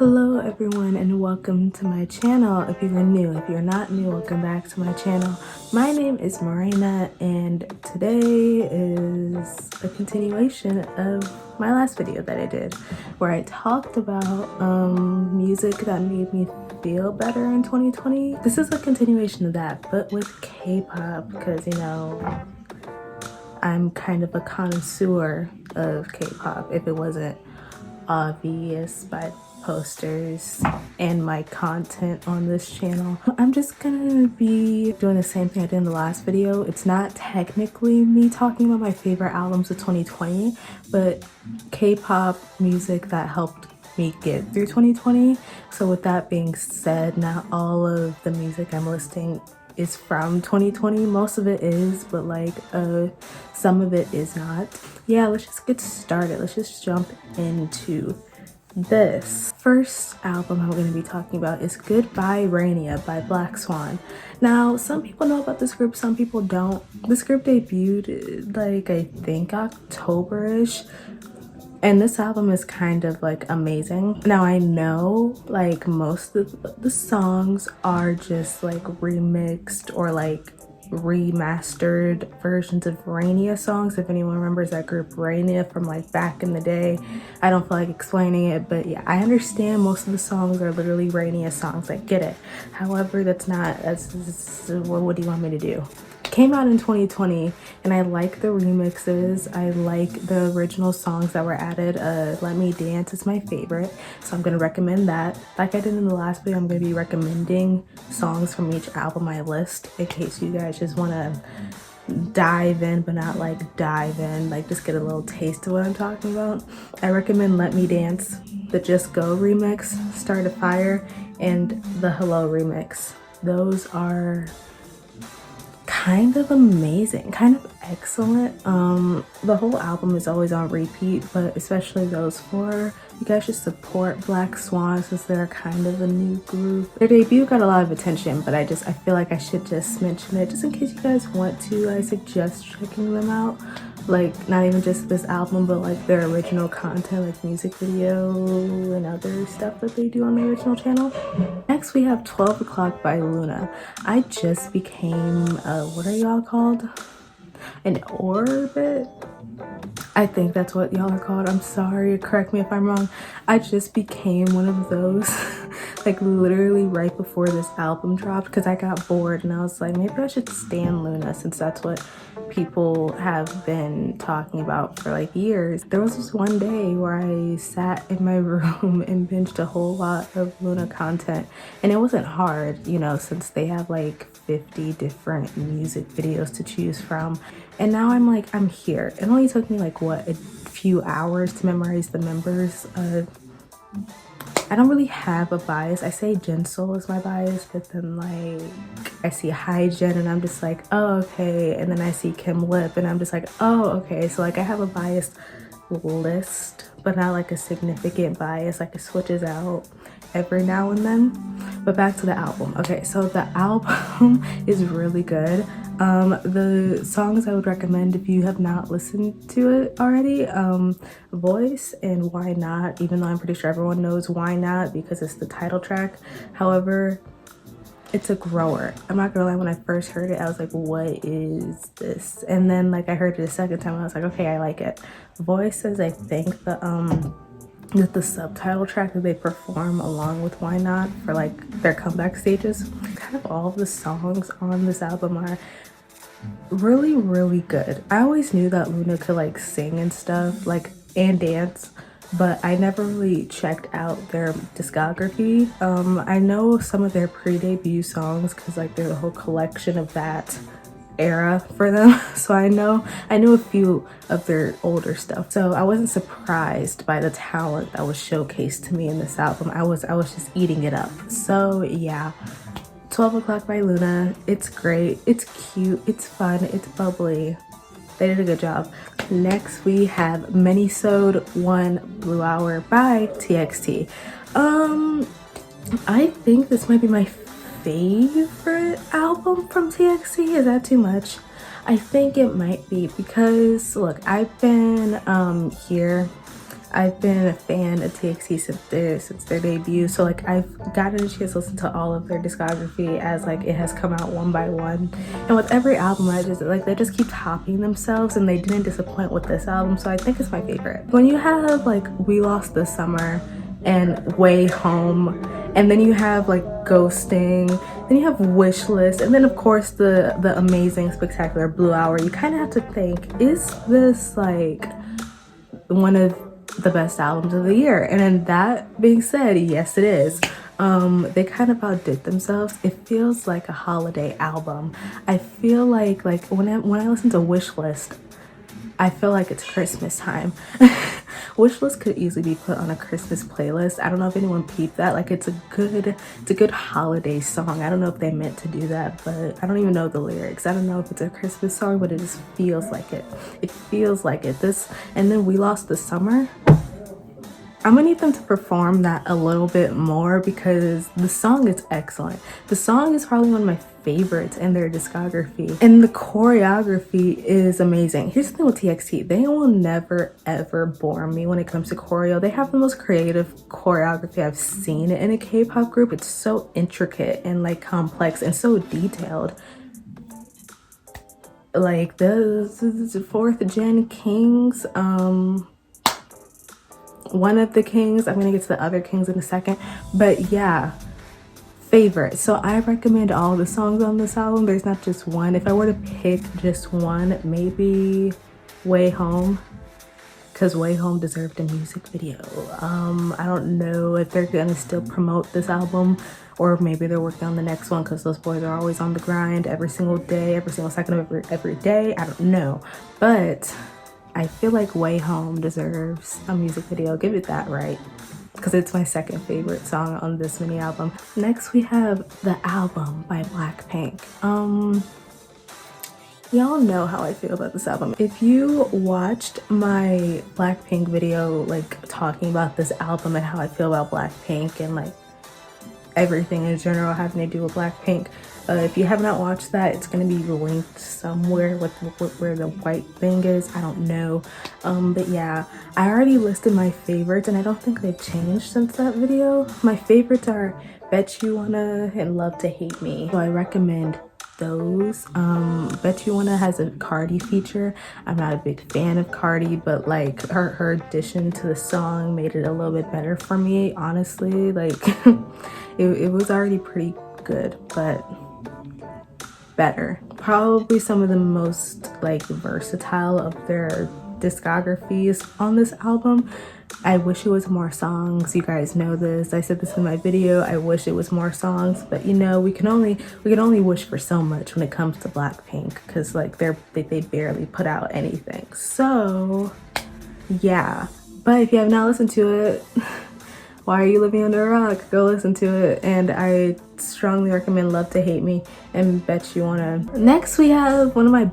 Hello everyone and welcome to my channel. If you're new, if you're not new, welcome back to my channel. My name is rainia and today is a continuation of my last video that I did where I talked about music that made me feel better in 2020. This is a continuation of that, but with K-pop, because you know I'm kind of a connoisseur of K-pop if it wasn't obvious by posters and my content on this channel. I'm just gonna be doing the same thing I did in the last video. It's not technically me talking about my favorite albums of 2020, but K-pop music that helped me get through 2020. So with that being said, not all of the music I'm listing is from 2020. Most of it is, but like some of it is not. Yeah, let's just get started. Let's just jump into this. First album I'm going to be talking about is Goodbye Rainia by Black Swan. Now, some people know about this group, some people don't. This group debuted like I think October-ish, and this album is kind of like amazing. Now I know like most of the songs are just like remixed or like remastered versions of Rainia songs. If anyone remembers that group Rainia from like back in the day, I don't feel like explaining it, but yeah, I understand most of the songs are literally Rainia songs. I get it. However, that's what do you want me to do? Came out in 2020 and I like the remixes. I like the original songs that were added. Let Me Dance is my favorite, so I'm gonna recommend that. Like I did in the last video, I'm gonna be recommending songs from each album I list in case you guys just want to dive in, but not like dive in, like just get a little taste of what I'm talking about. I recommend Let Me Dance, the Just Go remix, Start a Fire, and the Hello remix. Those are kind of amazing, kind of excellent. The whole album is always on repeat, but especially those four. You guys should support Black Swan since they're kind of a new group. Their debut got a lot of attention, but I feel like I should just mention it just in case you guys want to. I suggest checking them out, like not even just this album, but like their original content, like music video and other stuff that they do on the original channel. Next we have 12 O'Clock by Luna. I just became what are y'all called? An orbit? I think that's what y'all are called. I'm sorry, correct me if I'm wrong. I just became one of those like literally right before this album dropped because I got bored and I was like, maybe I should stan Luna since that's what people have been talking about for like years. There was this one day where I sat in my room and binged a whole lot of Luna content, and it wasn't hard, you know, since they have like 50 different music videos to choose from. And now I'm here. It only took me like what, a few hours to memorize the members. I don't really have a bias. I say Jinsoul is my bias, but then like I see Hyejin and I'm just like, oh okay, and then I see Kim Lip and I'm just like, oh okay. So like I have a biased list, but not like a significant bias. Like it switches out every now and then. But back to the album. Okay, so the album is really good. The songs I would recommend if you have not listened to it already, Voice and Why Not, even though I'm pretty sure everyone knows Why Not because it's the title track. However, it's a grower. I'm not gonna lie, when I first heard it, I was like, what is this? And then like I heard it a second time and I was like, okay, I like it. Voice is, I think, the subtitle track that they perform along with Why Not for like their comeback stages. Kind of all of the songs on this album are really, really good. I always knew that Luna could like sing and stuff, like and dance, but I never really checked out their discography. I know some of their pre-debut songs because like there's a whole collection of that era for them, so I know a few of their older stuff, so I wasn't surprised by the talent that was showcased to me in this album. I was just eating it up. So yeah, 12 O'Clock by Luna, it's great, it's cute, it's fun, it's bubbly. They did a good job. Next we have Minisode 1 Blue Hour by TXT. I think this might be my favorite album from TXT. Is that too much? I think it might be because look, I've been here I've been a fan of TXT since their debut, so like I've gotten a chance to listen to all of their discography as like it has come out one by one, and with every album I just like they just keep topping themselves, and they didn't disappoint with this album, so I think it's my favorite. When you have like We Lost the Summer and Way Home, and then you have like Ghosting, then you have Wish List, and then of course the amazing spectacular Blue Hour, you kind of have to think, is this like one of the best albums of the year? And then that being said, yes it is. They kind of outdid themselves. It feels like a holiday album. I feel like when I listen to Wish List, I feel like it's Christmas time. Wish List could easily be put on a Christmas playlist. I don't know if anyone peeped that. Like it's a good holiday song. I don't know if they meant to do that, but I don't even know the lyrics. I don't know if it's a Christmas song, but it just feels like it. It feels like it. And then We Lost the Summer. I'm gonna need them to perform that a little bit more because the song is excellent. The song is probably one of my favorites in their discography, and the choreography is amazing. Here's the thing with TXT, they will never ever bore me when it comes to choreo. They have the most creative choreography I've seen in a K-pop group. It's so intricate and like complex and so detailed. Like the 4th Gen Kings, one of the Kings, I'm gonna get to the other Kings in a second, but yeah, favorite. So I recommend all the songs on this album. There's not just one. If I were to pick just one, maybe Way Home, because Way Home deserved a music video. I don't know if they're gonna still promote this album, or maybe they're working on the next one because those boys are always on the grind every single day, every single second of every day. I don't know, but I feel like Way Home deserves a music video. Give it that, right? Because it's my second favorite song on this mini album. Next we have The Album by Blackpink. Y'all know how I feel about this album. If you watched my Blackpink video like talking about this album and how I feel about Blackpink and like everything in general having to do with Blackpink, if you have not watched that, it's going to be linked somewhere with where the white thing is. I don't know. But yeah, I already listed my favorites and I don't think they've changed since that video. My favorites are Bet You Wanna and Love to Hate Me. So I recommend those. Bet You Wanna has a Cardi feature. I'm not a big fan of Cardi, but like her addition to the song made it a little bit better for me, honestly. Like it was already pretty good, but better. Probably some of the most like versatile of their discographies on this album. I wish it was more songs. You guys know this. I said this in my video. I wish it was more songs, but you know, we can only wish for so much when it comes to Blackpink, because like they barely put out anything. So yeah, but if you have not listened to it, why are you living under a rock? Go listen to it. And I strongly recommend Love to Hate Me and Bet You Wanna. Next we have one of my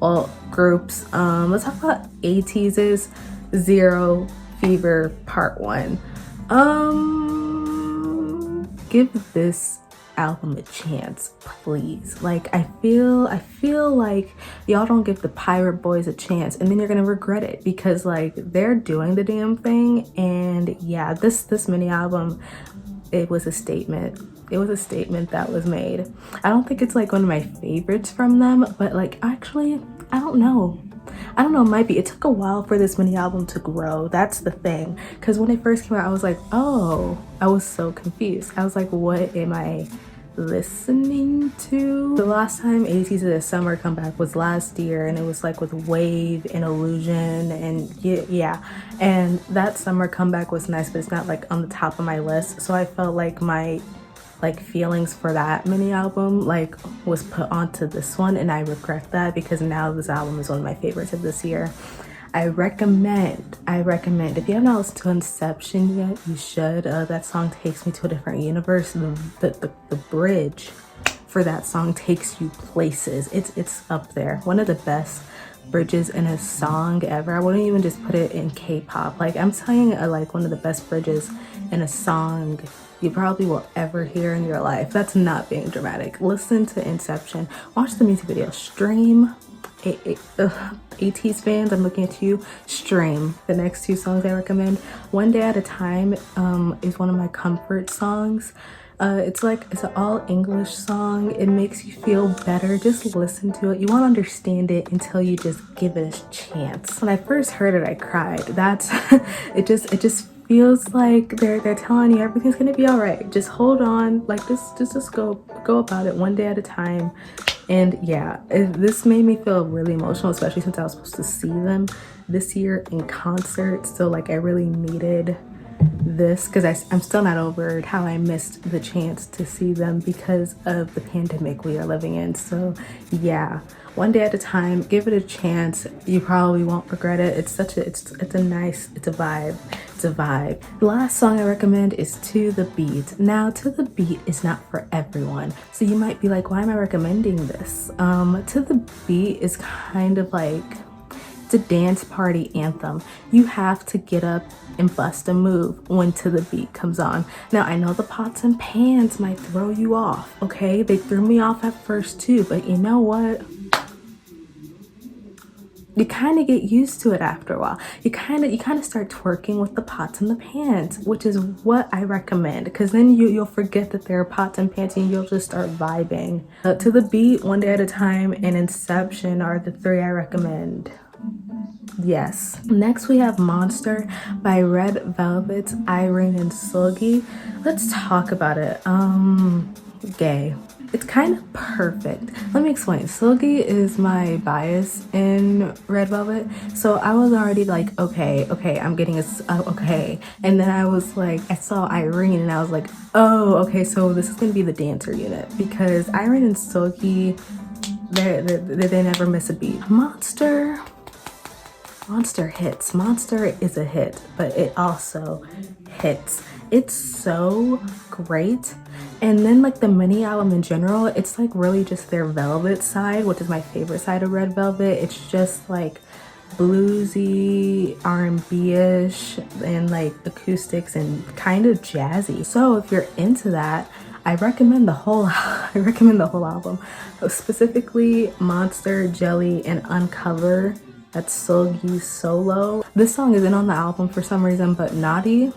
alt groups. Let's talk about teases, Zero Fever Part 1. Give this album a chance, please. Like I feel like y'all don't give the Pirate Boys a chance, and then you're gonna regret it, because like they're doing the damn thing. And yeah, this mini album, it was a statement. It was a statement that was made. I don't think it's like one of my favorites from them, but like actually I don't know, it might be. It took a while for this mini album to grow. That's the thing, because when it first came out I was like, oh, I was so confused. I was like, what am I listening to? The last time itsy did a summer comeback was last year, and it was like with Wave and Illusion, and yeah, and that summer comeback was nice, but it's not like on the top of my list. So I felt like my feelings for that mini album like was put onto this one, and I regret that, because now this album is one of my favorites of this year. I recommend, if you have not listened to Inception yet, you should. That song takes me to a different universe. The bridge for that song takes you places. It's up there. One of the best bridges in a song ever. I wouldn't even just put it in K-pop. Like I'm saying, like one of the best bridges in a song you probably will ever hear in your life. That's not being dramatic. Listen to Inception, watch the music video, stream. AT's fans, I'm looking at you. Stream the next 2 songs I recommend. One Day at a Time is one of my comfort songs. It's an all English song. It makes you feel better. Just listen to it. You won't understand it until you just give it a chance. When I first heard it, I cried. That's it just feels like they're telling you everything's gonna be all right. Just hold on, like just go about it one day at a time. And yeah, this made me feel really emotional, especially since I was supposed to see them this year in concert. So like I really needed this because I'm still not over how I missed the chance to see them because of the pandemic we are living in. So yeah, One Day at a Time, give it a chance. You probably won't regret it. It's a vibe. It's a vibe. The last song I recommend is To the Beat. Now, To the Beat is not for everyone. So you might be like, why am I recommending this? To the Beat is kind of like, it's a dance party anthem. You have to get up and bust a move when To the Beat comes on. Now, I know the pots and pans might throw you off, okay? They threw me off at first too, but you know what? You kind of get used to it after a while. You kind of start twerking with the pots and the pans, which is what I recommend, because then you'll forget that there are pots and pans and you'll just start vibing. To the Beat, One Day at a Time, and Inception are the 3 I recommend. Yes. Next we have Monster by Red Velvet's Irene and Sulgi. Let's talk about it. Gay. It's kind of perfect. Let me explain. Sulgi is my bias in Red Velvet. So I was already like, okay, I'm getting okay. And then I was like, I saw Irene and I was like, oh, okay, so this is gonna be the dancer unit, because Irene and Sulgi, they never miss a beat. Monster hits. Monster is a hit, but it also hits. It's so great. And then like the mini album in general, it's like really just their Velvet side, which is my favorite side of Red Velvet. It's just like bluesy, R&B-ish, and like acoustics and kind of jazzy. So if you're into that, I recommend the whole album. Specifically Monster, Jelly, and Uncover. That's Sulgi's solo. This song isn't on the album for some reason, but Naughty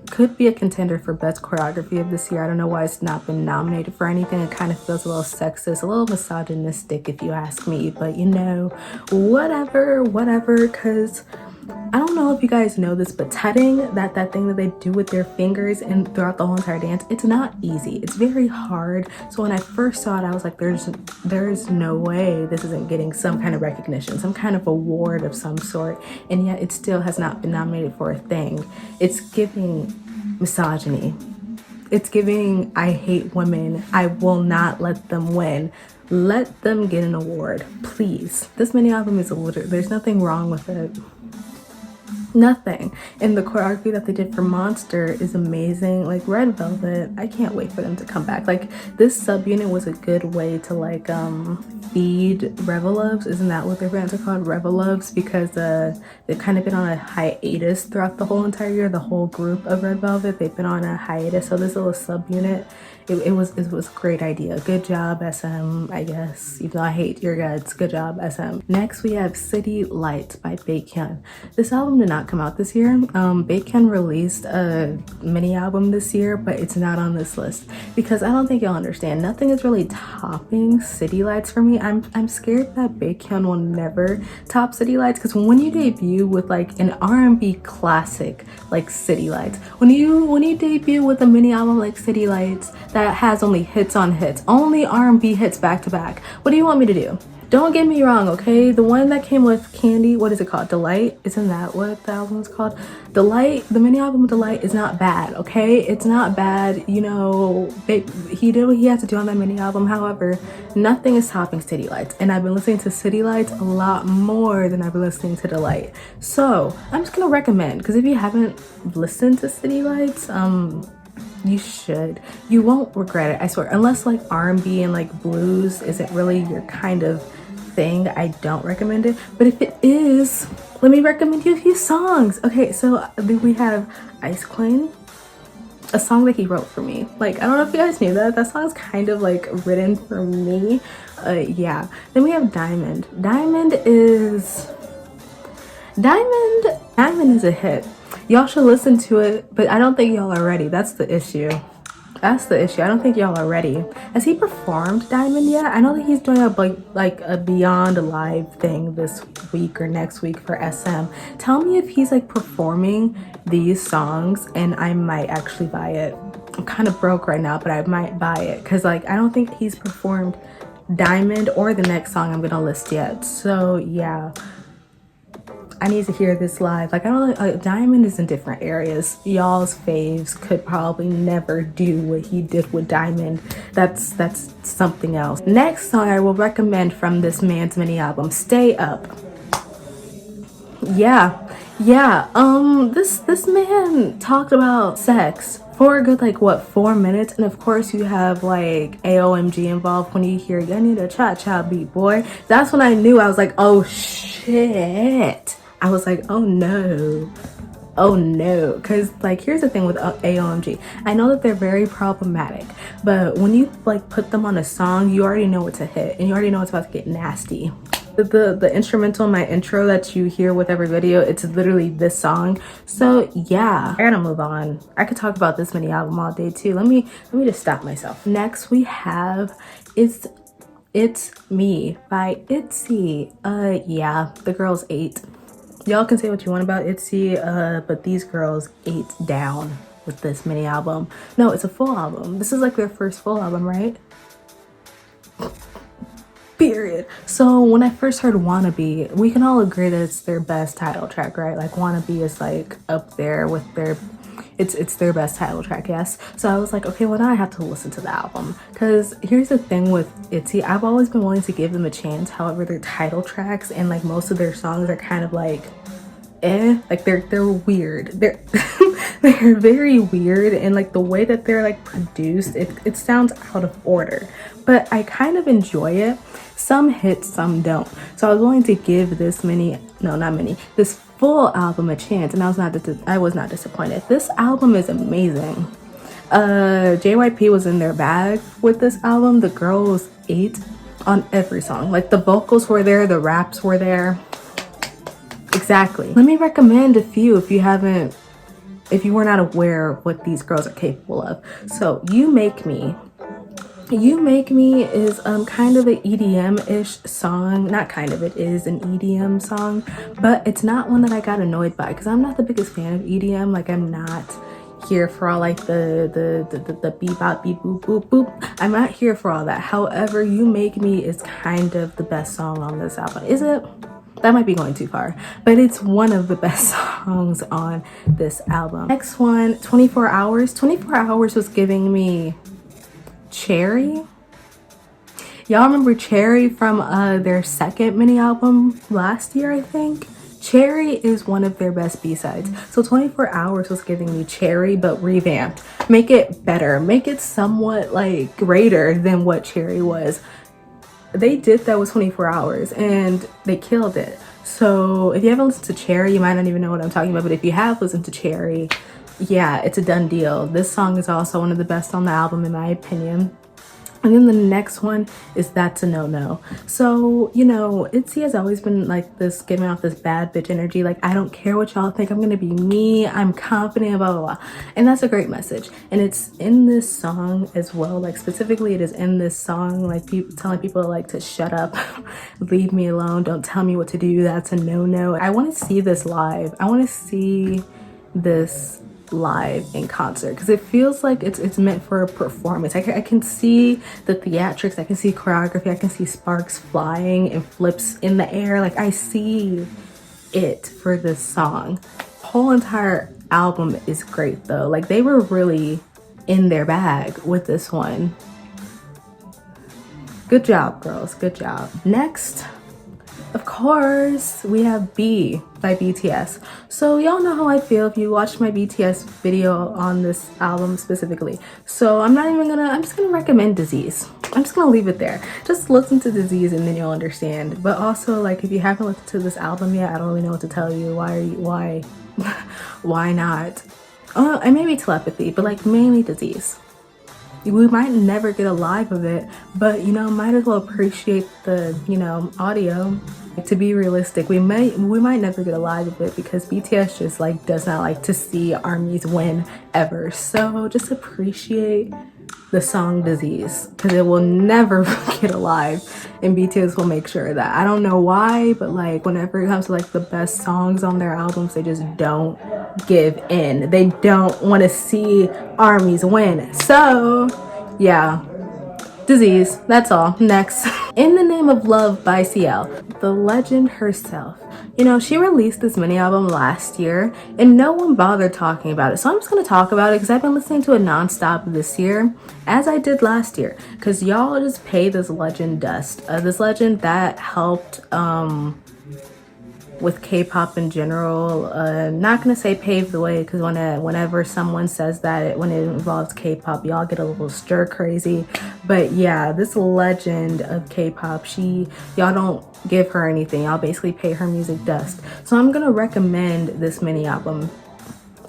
could be a contender for best choreography of this year. I don't know why it's not been nominated for anything. It kind of feels a little sexist, a little misogynistic if you ask me, but you know, whatever, because I don't know if you guys know this, but tutting, that thing that they do with their fingers and throughout the whole entire dance, it's not easy. It's very hard. So when I first saw it, I was like, there's no way this isn't getting some kind of recognition, some kind of award of some sort. And yet it still has not been nominated for a thing. It's giving misogyny. It's giving, I hate women. I will not let them win. Let them get an award, please. This mini album is there's nothing wrong with it. Nothing. And the choreography that they did for Monster is amazing. Like Red Velvet, I can't wait for them to come back. Like this subunit was a good way to like feed Reveloves. Isn't that what their bands are called? Reveloves, because they've kind of been on a hiatus throughout the whole entire year. The whole group of Red Velvet, they've been on a hiatus. So this little subunit, it was a great idea. Good job, SM, I guess. Even though I hate your guts, good job, SM. Next we have City Lights by Baekhyun. This album did not come out this year. Baekhyun released a mini album this year, but it's not on this list because I don't think you'll understand. Nothing is really topping City Lights for me. I'm scared that Baekhyun will never top City Lights, because when you debut with like an R&B classic like City Lights, when you debut with a mini album like City Lights that has only hits on hits, only R&B hits back to back, what do you want me to do? Don't get me wrong, okay? The one that came with Candy, what is it called? Delight? Isn't that what the album is called? Delight, the mini album Delight is not bad, okay? It's not bad, you know, he did what he had to do on that mini album. However, nothing is topping City Lights. And I've been listening to City Lights a lot more than I've been listening to Delight. So I'm just gonna recommend, because if you haven't listened to City Lights, you should. You won't regret it, I swear. Unless like R&B and like blues isn't really your kind of thing, I don't recommend it. But if it is, let me recommend you a few songs. Okay, so we have Ice Queen, a song that he wrote for me. Like, I don't know if you guys knew that. That song's kind of like written for me. Yeah. Then we have Diamond. Diamond is a hit. Y'all should listen to it, but I don't think y'all are ready. That's the issue. That's the issue. I don't think y'all are ready. Has he performed Diamond yet? I know that he's doing like a Beyond Live thing this week or next week for SM. Tell me if he's like performing these songs and I might actually buy it. I'm kind of broke right now, but I might buy it because like I don't think he's performed Diamond or the next song I'm gonna list yet. So yeah, I need to hear this live. Like, I don't know, Diamond is in different areas. Y'all's faves could probably never do what he did with Diamond. That's something else. Next song I will recommend from this man's mini album, Stay Up. Yeah. This man talked about sex for a good like what 4 minutes, and of course you have like AOMG involved. When you hear "I need a cha-cha beat, boy," that's when I knew. I was like, oh shit. I was like, oh no, because like here's the thing with AOMG. I know that they're very problematic, but when you like put them on a song, you already know it's a hit and you already know it's about to get nasty. The instrumental in my intro that you hear with every video, it's literally this song. So yeah, I gotta move on. I could talk about this mini album all day too. Let me just stop myself. Next we have It's Me by Itsy. Yeah, the girls ate. Y'all can say what you want about Itsy, but these girls ate down with this mini album. No, it's a full album. This is like their first full album, right? Period. So when I first heard Wannabe, we can all agree that it's their best title track, right? Like Wannabe is like up there with their, it's their best title track, yes. So I was like, okay, well now I have to listen to the album. Because here's the thing with Itsy, I've always been willing to give them a chance. However, their title tracks and like most of their songs are kind of like like they're weird. They're they're very weird, and like the way that they're like produced, it sounds out of order, but I kind of enjoy it. Some hit, some don't. So I was willing to give this this full album a chance, and I was not disappointed. This album is amazing. JYP was in their bag with this album. The girls ate on every song. Like the vocals were there, the raps were there. Exactly. Let me recommend a few if you were not aware of what these girls are capable of. So You Make Me is kind of an EDM-ish song. Not kind of, it is an EDM song, but it's not one that I got annoyed by because I'm not the biggest fan of EDM. Like I'm not here for all like the bebop beep boop boop boop. I'm not here for all that. However, You Make Me is kind of the best song on this album. Is it? That might be going too far, but it's one of the best songs on this album. Next one, 24 Hours. 24 Hours was giving me Cherry. Y'all remember Cherry from their second mini album last year, I think? Cherry is one of their best B-sides. So 24 Hours was giving me Cherry, but revamped. Make it better. Make it somewhat like greater than what Cherry was. They did that with 24 Hours and they killed it. So if you haven't listened to Cherry, you might not even know what I'm talking about, but if you have listened to Cherry, yeah, it's a done deal. This song is also one of the best on the album in my opinion. And then the next one is That's a No-No. So, you know, Itsy has always been like this, giving off this bad bitch energy. Like, I don't care what y'all think. I'm going to be me. I'm confident, blah, blah, blah. And that's a great message. And it's in this song as well. Like, specifically, it is in this song, like, telling people like to shut up, leave me alone, don't tell me what to do. That's a no-no. I want to see this live. I want to see this live in concert because it feels like it's meant for a performance. I can see the theatrics, I can see choreography, I can see sparks flying and flips in the air. Like I see it for this song. The whole entire album is great though. Like they were really in their bag with this one. Good job, girls, good job. Next, of course, we have B by BTS. So y'all know how I feel if you watched my BTS video on this album specifically. So I'm just gonna recommend Disease. I'm just gonna leave it there. Just listen to Disease and then you'll understand. But also, like, if you haven't listened to this album yet, I don't really know what to tell you. Why why not? And maybe Telepathy, but like mainly Disease. We might never get a live of it, but you know, might as well appreciate the, you know, audio. To be realistic, we might never get a live of it because BTS just like does not like to see armies win ever. So just appreciate the song Disease because it will never get a live, and BTS will make sure of that. I don't know why, but like whenever it comes to like the best songs on their albums, they just don't give in. They don't want to see armies win. So yeah, Disease, that's all. Next. In the Name of Love by CL, the legend herself. You know, she released this mini album last year and no one bothered talking about it. So I'm just going to talk about it because I've been listening to it nonstop this year, as I did last year, because y'all just pay this legend dust. This legend that helped with K-pop in general. Not gonna say pave the way because whenever someone says that when it involves K-pop, y'all get a little stir crazy. But yeah, this legend of K-pop, y'all don't give her anything. Y'all basically pay her music dust. So I'm gonna recommend this mini album.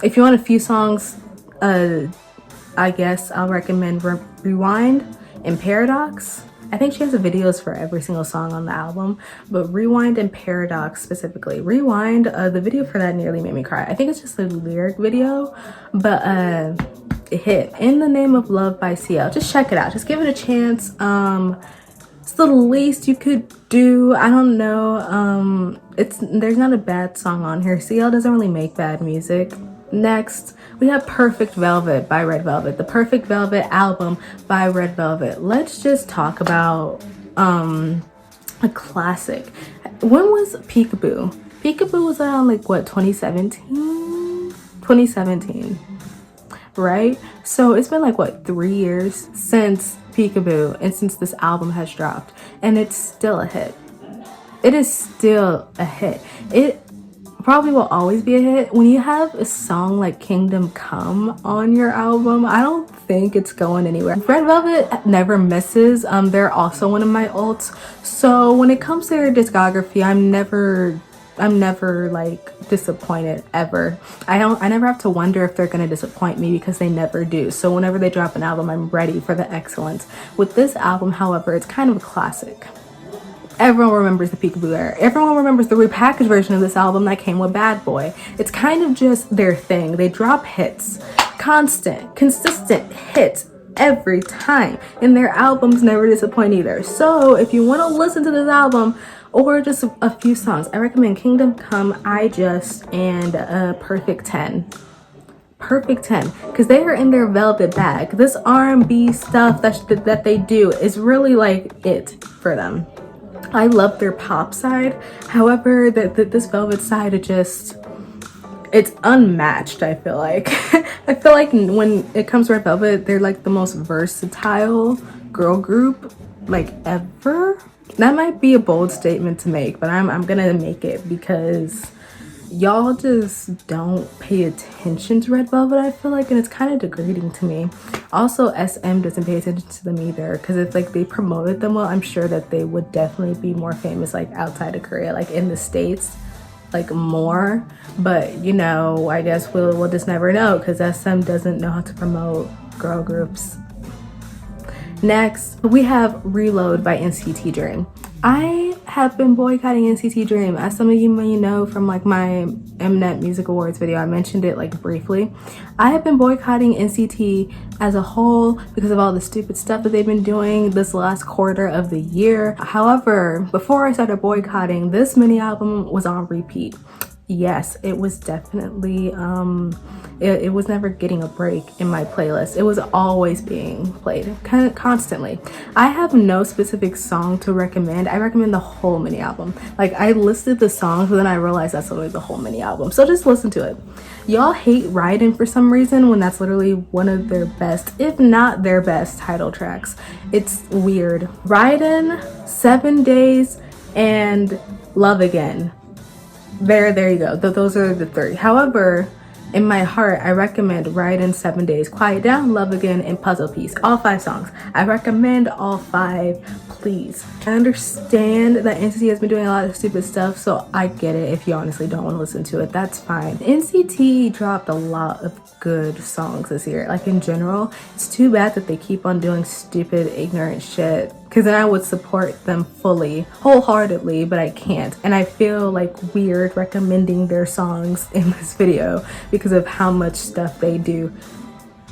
If you want a few songs, I guess I'll recommend Rewind and Paradox. I think she has the videos for every single song on the album, but Rewind and Paradox specifically. Rewind, the video for that nearly made me cry. I think it's just a lyric video, but it hit. In the Name of Love by CL. Just check it out. Just give it a chance. It's the least you could do. I don't know. There's not a bad song on here. CL doesn't really make bad music. Next, we have Perfect Velvet by Red Velvet, the Perfect Velvet album by Red Velvet. Let's just talk about a classic. When was Peekaboo? Peekaboo was around like what, 2017? 2017, right? So it's been like what, 3 years since Peekaboo and since this album has dropped, and it's still a hit. It is still a hit. It probably will always be a hit. When you have a song like Kingdom Come on your album, I don't think it's going anywhere. Red Velvet never misses. They're also one of my ults. So when it comes to their discography, I'm never like disappointed ever. I never have to wonder if they're gonna disappoint me because they never do. So whenever they drop an album, I'm ready for the excellence. With this album, however, it's kind of a classic. Everyone remembers the Peekaboo era. Everyone remembers the repackaged version of this album that came with Bad Boy. It's kind of just their thing. They drop hits, consistent hits every time, and their albums never disappoint either. So if you want to listen to this album or just a few songs, I recommend Kingdom Come, I Just, and Perfect 10. Perfect 10, because they are in their velvet bag. This R&B stuff that they do is really like it for them. I love their pop side. However, this velvet side, it's unmatched, I feel like. I feel like when it comes to Red Velvet, they're like the most versatile girl group like ever. That might be a bold statement to make, but I'm gonna make it because y'all just don't pay attention to Red Velvet, I feel like, and it's kind of degrading to me. Also, SM doesn't pay attention to them either, because if like they promoted them well, I'm sure that they would definitely be more famous like outside of Korea, like in the States, like more. But you know, I guess we'll just never know because SM doesn't know how to promote girl groups. Next, we have Reload by NCT Dream. I have been boycotting NCT Dream. As some of you may know from like my Mnet Music Awards video, I mentioned it like briefly. I have been boycotting NCT as a whole because of all the stupid stuff that they've been doing this last quarter of the year. However, before I started boycotting, this mini album was on repeat. Yes, it was definitely it was never getting a break in my playlist. It was always being played constantly. I have no specific song to recommend. I recommend the whole mini album. Like, I listed the songs, but then I realized that's literally the whole mini album, so just listen to it. Y'all hate Raiden for some reason when that's literally one of their best, if not their best, title tracks. It's weird. Raiden, 7 Days, and Love Again. There you go. Those are the 3. However, in my heart, I recommend Ride in 7 Days, Quiet Down, Love Again, and Puzzle Piece. All 5 songs. I recommend all 5, please. I understand that NCT has been doing a lot of stupid stuff, so I get it. If you honestly don't want to listen to it, that's fine. NCT dropped a lot of good songs this year. Like, in general, it's too bad that they keep on doing stupid, ignorant shit, because then I would support them fully, wholeheartedly, but I can't. And I feel like weird recommending their songs in this video because of how much stuff they do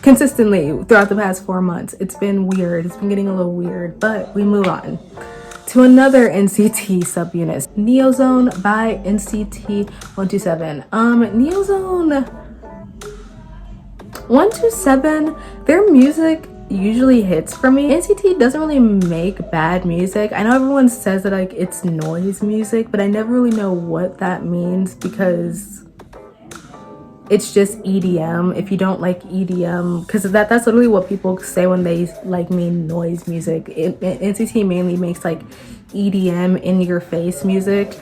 consistently throughout the past 4 months. It's been weird. It's been getting a little weird, but we move on to another NCT subunit, Neozone by NCT 127. Neozone 127, their music usually hits for me. NCT doesn't really make bad music. I know everyone says that like it's noise music, but I never really know what that means because it's just EDM. If you don't like EDM, because that's literally what people say when they like mean noise music. NCT mainly makes like EDM in your face music,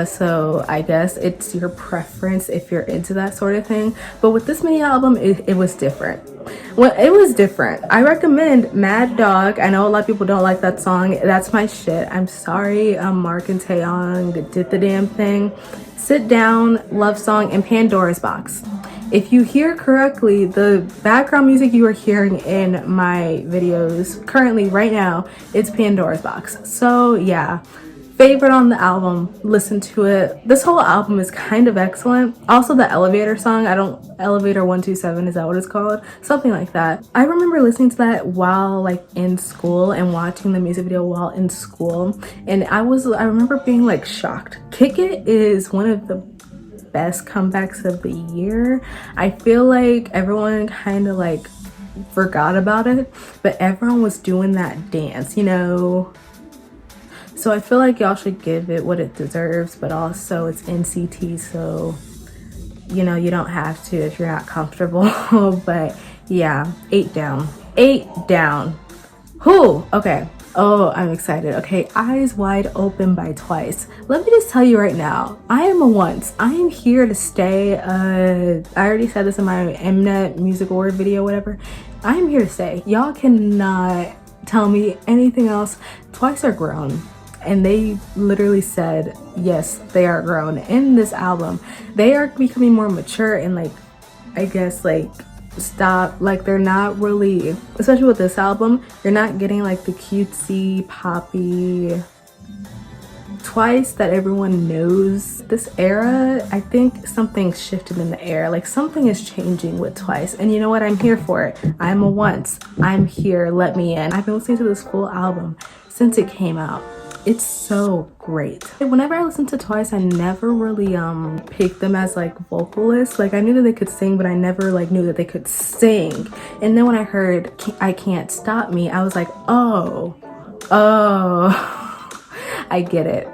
so I guess it's your preference if you're into that sort of thing. But with this mini album, it was different. Well, it was different. I recommend Mad Dog. I know a lot of people don't like that song. That's my shit. I'm sorry. Mark and Taeyong did the damn thing. Sit Down, Love Song, and Pandora's Box. If you hear correctly, the background music you are hearing in my videos currently right now, it's Pandora's Box. So yeah, favorite on the album, listen to it. This whole album is kind of excellent. Also the Elevator song, Elevator 127, is that what it's called? Something like that. I remember listening to that while like in school and watching the music video while in school, and I remember being like shocked. Kick It is one of the best comebacks of the year. I feel like everyone kind of like forgot about it, but everyone was doing that dance, you know? So I feel like y'all should give it what it deserves, but also it's NCT, so you know, you don't have to if you're not comfortable. But yeah, 8 down. 8 down. Whoo! Okay. Oh, I'm excited. Okay, Eyes Wide Open by Twice. Let me just tell you right now, I am a once. I am here to stay. I already said this in my Mnet music award video, whatever. I am here to stay. Y'all cannot tell me anything else. Twice are grown. And they literally said, yes, they are grown in this album. They are becoming more mature and like, I guess like, stop, like they're not really, especially with this album, you're not getting like the cutesy poppy Twice that everyone knows. This era, I think something shifted in the air, like something is changing with Twice, and you know what, I'm here for it. I'm a once, I'm here, let me in. I've been listening to this full album since it came out. It's so great. Whenever I listen to Twice, I never really picked them as like vocalists. Like I knew that they could sing, but I never like knew that they could sing. And then when I heard I Can't Stop Me, I was like, oh, I get it.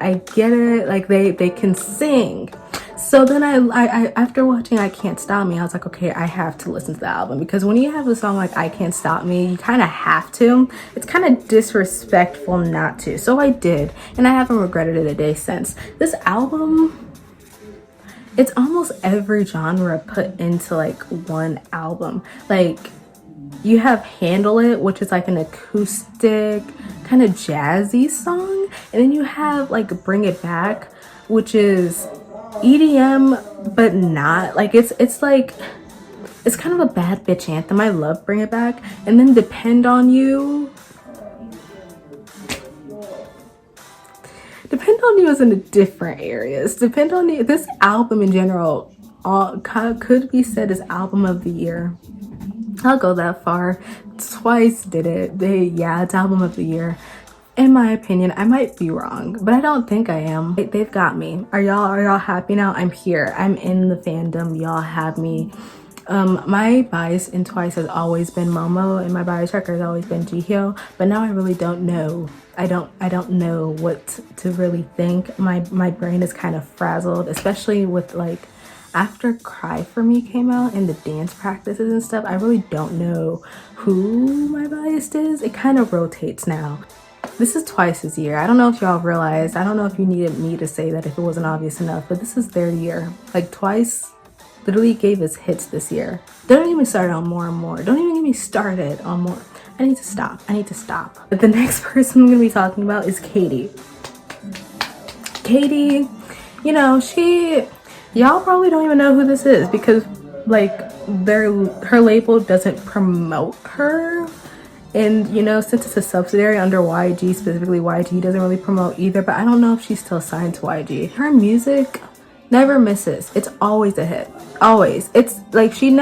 Like they can sing. So then I after watching I Can't Stop Me, I was like, okay, I have to listen to the album, because when you have a song like I Can't Stop Me, you kind of have to. It's kind of disrespectful not to. So I did, and I haven't regretted it a day since. This album, it's almost every genre put into like one album. Like you have Handle It, which is like an acoustic kind of jazzy song, and then you have like Bring It Back, which is EDM but not. Like it's like, it's kind of a bad bitch anthem. I love Bring It Back. And then Depend on You is in different areas. Depend on You, this album in general, could be said as album of the year. I'll go that far. Twice did it. Yeah, it's album of the year. In my opinion, I might be wrong, but I don't think I am. They've got me. Are y'all happy now? I'm here. I'm in the fandom. Y'all have me. My bias in Twice has always been Momo, and my bias tracker has always been Jihyo, but now I really don't know. I don't know what to really think. My brain is kind of frazzled, especially with like after Cry For Me came out and the dance practices and stuff. I really don't know who my bias is. It kind of rotates now. This is Twice's year. I don't know if y'all realized. I don't know if you needed me to say that if it wasn't obvious enough, but this is their year. Like, Twice literally gave us hits this year. Don't even start on More and More. Don't even get me started on More. I need to stop. I need to stop. But the next person I'm gonna be talking about is Katie. Katie, you know, y'all probably don't even know who this is because like her label doesn't promote her. And you know, since it's a subsidiary under YG, specifically YG doesn't really promote either, but I don't know if she's still signed to YG. Her music never misses. It's always a hit. Always. It's like she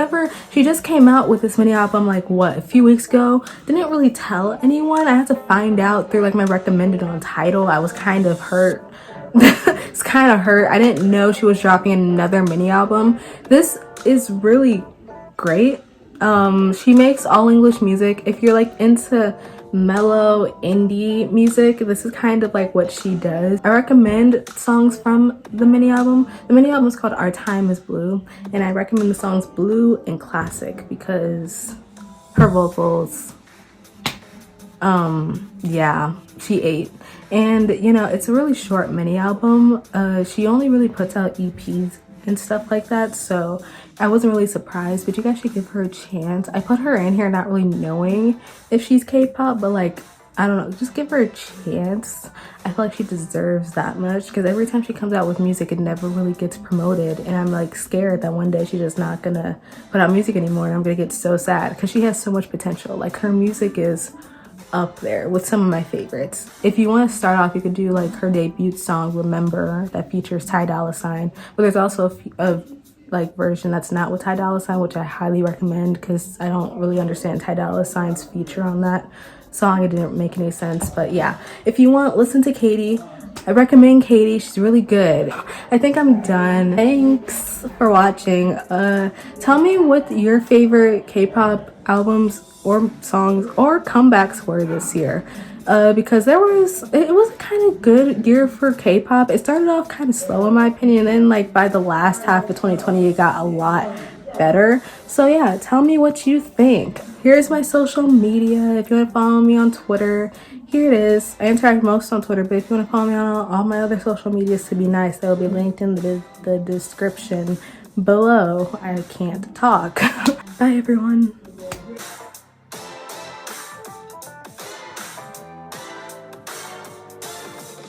just came out with this mini album like what, a few weeks ago. Didn't really tell anyone. I had to find out through like my recommended on Tidal. I was kind of hurt. It's kind of hurt. I didn't know she was dropping another mini album. This is really great. She makes all English music. If you're like into mellow indie music, this is kind of like what she does. I recommend songs from the mini album. The mini album is called Our Time Is Blue, and I recommend the songs Blue and Classic because her vocals, yeah, she ate. And you know, it's a really short mini album. She only really puts out EPs and stuff like that, so I wasn't really surprised, but you guys should give her a chance. I put her in here not really knowing if she's K-pop, but like, I don't know, just give her a chance. I feel like she deserves that much because every time she comes out with music, it never really gets promoted, and I'm like scared that one day she's just not gonna put out music anymore, and I'm gonna get so sad because she has so much potential. Like, her music is up there with some of my favorites. If you want to start off, you could do like her debut song Remember, that features Ty Dolla $ign, but there's also a like version that's not with Ty Dolla $ign, which I highly recommend because I don't really understand Ty Dolla $ign's feature on that song. It didn't make any sense, but yeah, if you want, listen to Katie. I recommend Katie. She's really good. I think I'm done. Thanks for watching. Tell me what your favorite K-pop albums or songs or comebacks were this year, because it was a kind of good year for K-pop. It started off kind of slow in my opinion, and then like by the last half of 2020 it got a lot better. So yeah, tell me what you think. Here's my social media. If you want to follow me on Twitter, here it is. I interact most on Twitter, but if you want to follow me on all my other social medias to be nice, they'll be linked in the description below. I can't talk. Bye everyone.